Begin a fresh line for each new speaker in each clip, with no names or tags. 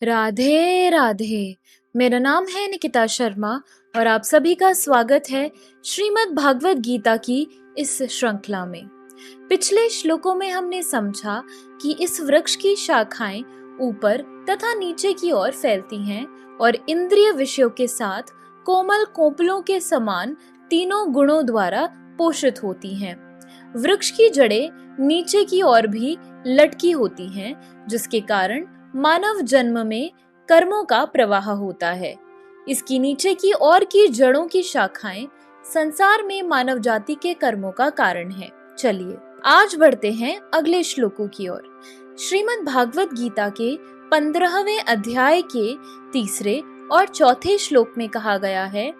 राधे राधे। मेरा नाम है निकिता शर्मा और आप सभी का स्वागत है श्रीमद् भागवत गीता की इस श्रृंखला में। पिछले श्लोकों में हमने समझा कि इस वृक्ष की शाखाएं ऊपर तथा नीचे की ओर फैलती हैं और इंद्रिय विषयों के साथ कोमल कोपलों के समान तीनों गुणों द्वारा पोषित होती हैं। वृक्ष की जड़ें नीचे की ओर भी लटकी होती हैं, जिसके कारण मानव जन्म में कर्मों का प्रवाह होता है। इसकी नीचे की ओर की जड़ों की शाखाएं संसार में मानव जाति के कर्मों का कारण है। चलिए आज बढ़ते हैं अगले श्लोकों की ओर। श्रीमद् भागवत गीता के 15वें अध्याय के 3 और 4 श्लोक में कहा गया है,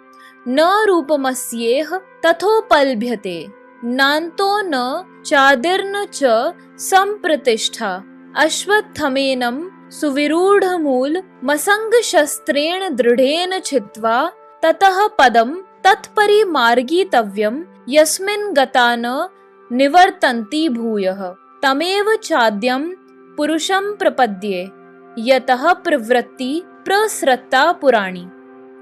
न रूपमस्येह तथोपलभ्यते नान्तो न चादिर्न च संप्रतिष्ठा अश्वत्थमेनं सुविरूढ़ मूल मसंग शस्त्रेण दृढ़ेन छित्त्वा ततः पदम तत्परिमार्गितव्यम यस्मिन् गता न निवर्तन्ति भूयः तमेव चाद्यं पुरुषं प्रपद्ये यतः प्रवृत्ति प्रसृता पुराणी।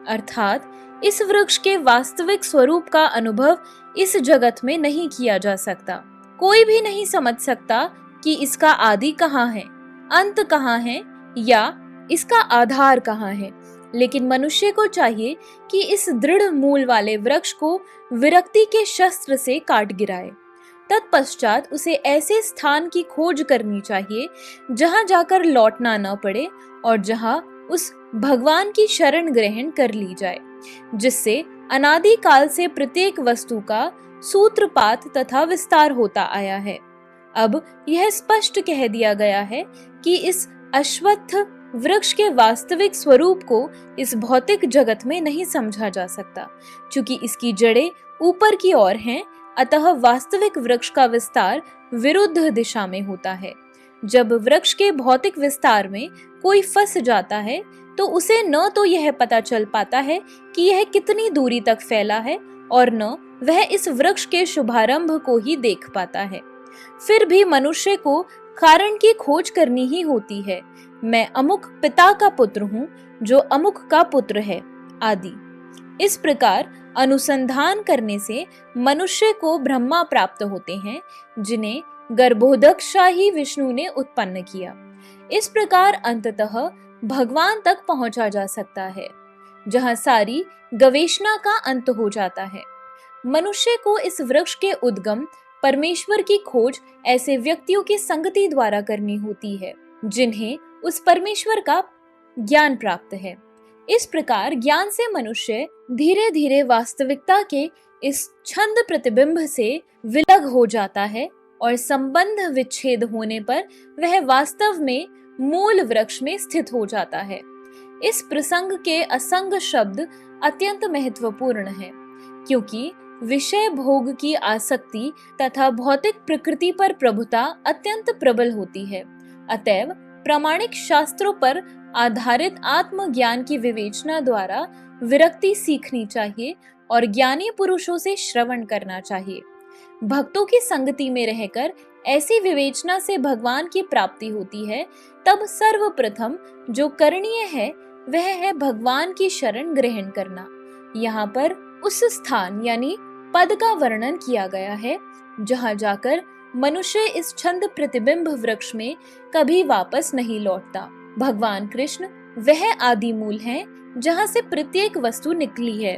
अर्थात इस वृक्ष के वास्तविक स्वरूप का अनुभव इस जगत में नहीं किया जा सकता। कोई भी नहीं समझ सकता कि इसका आदि कहाँ है, अंत कहाँ है या इसका आधार कहाँ है। लेकिन मनुष्य को चाहिए कि इस दृढ़ मूल वाले वृक्ष को विरक्ति के शस्त्र से काट गिराए। तत्पश्चात उसे ऐसे स्थान की खोज करनी चाहिए जहाँ जाकर लौटना न पड़े और जहाँ उस भगवान की शरण ग्रहण कर ली जाए, जिससे अनादि काल से प्रत्येक वस्तु का सूत्रपात तथा विस्तार होता आया है। अब यह स्पष्ट कह दिया गया है कि इस अश्वत्थ वृक्ष के वास्तविक स्वरूप को इस भौतिक जगत में नहीं समझा जा सकता। चूंकि इसकी जड़ें ऊपर की ओर हैं, अतः वास्तविक वृक्ष का विस्तार विरुद्ध दिशा में होता है। जब वृक्ष के भौतिक विस्तार में कोई फंस जाता है तो उसे न तो यह पता चल पाता है कि यह कितनी दूरी तक फैला है और न वह इस वृक्ष के शुभारंभ को ही देख पाता है। फिर भी मनुष्य को कारण की खोज करनी ही होती है। मैं अमुक पिता का पुत्र हूँ जो अमुक का पुत्र है आदि। इस प्रकार अनुसंधान करने से मनुष्य को ब्रह्मा प्राप्त होते हैं, जिन्हें गर्भोदकशाही विष्णु ने उत्पन्न किया। इस प्रकार अंततः भगवान तक पहुंचा जा सकता है, जहां सारी गवेषणा का अंत हो जाता है। मनुष्य को इस वृक्ष के उद्गम परमेश्वर की खोज ऐसे व्यक्तियों की संगति द्वारा करनी होती है जिन्हें उस परमेश्वर का ज्ञान प्राप्त है। इस प्रकार ज्ञान से मनुष्य धीरे धीरे वास्तविकता के इस छंद प्रतिबिंब से विलग हो जाता है और संबंध विच्छेद होने पर वह वास्तव में मूल वृक्ष में स्थित हो जाता है। इस प्रसंग के असंग शब्द अत्यंत महत्वपूर्ण है, क्योंकि विषय भोग की आसक्ति तथा भौतिक प्रकृति पर प्रभुता अत्यंत प्रबल होती है। अतएव प्रामाणिक शास्त्रों पर आधारित आत्मज्ञान की विवेचना द्वारा विरक्ति सीखनी चाहिए और ज्ञानी पुरुषों से श्रवण करना चाहिए। भक्तों की संगति में रहकर ऐसी विवेचना से भगवान की प्राप्ति होती है। तब सर्वप्रथम जो करणीय है वह है भगवान की शरण ग्रहण करना। यहाँ पर उस स्थान यानी पद का वर्णन किया गया है जहाँ जाकर मनुष्य इस छंद प्रतिबिंब वृक्ष में कभी वापस नहीं लौटता। भगवान कृष्ण वह आदि मूल है जहाँ से प्रत्येक वस्तु निकली है।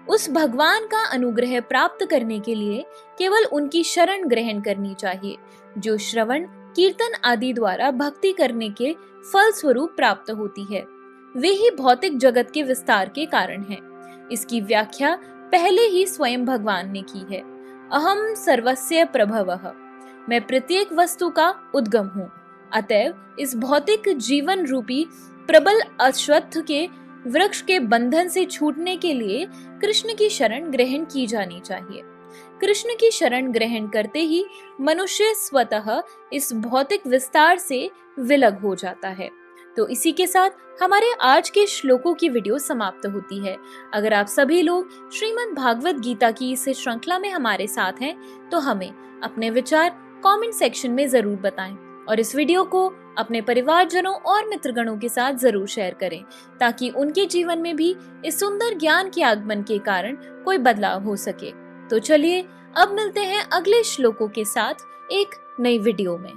उस भगवान का अनुग्रह प्राप्त करने के लिए केवल उनकी शरण ग्रहण करनी चाहिए, जो श्रवण कीर्तन आदि द्वारा भक्ति करने के फल स्वरूप प्राप्त होती है। वे ही भौतिक जगत के विस्तार के कारण हैं। इसकी व्याख्या पहले ही स्वयं भगवान ने की है। अहम सर्वस्य प्रभवः, मैं प्रत्येक वस्तु का उद्गम हूँ। अतएव इस भौतिक जीवन रूपी प्रबल अश्वत्थ के वृक्ष के बंधन से छूटने के लिए कृष्ण की शरण ग्रहण की जानी चाहिए। कृष्ण की शरण ग्रहण करते ही मनुष्य स्वतः इस भौतिक विस्तार से विलग हो जाता है। तो इसी के साथ हमारे आज के श्लोकों की वीडियो समाप्त होती है। अगर आप सभी लोग श्रीमद् भागवत गीता की इस श्रृंखला में हमारे साथ हैं तो हमें अपने विचार कमेंट सेक्शन में जरूर बताएं। और इस वीडियो को अपने परिवारजनों और मित्रगणों के साथ जरूर शेयर करें ताकि उनके जीवन में भी इस सुंदर ज्ञान के आगमन के कारण कोई बदलाव हो सके। तो चलिए अब मिलते हैं अगले श्लोकों के साथ एक नई वीडियो में।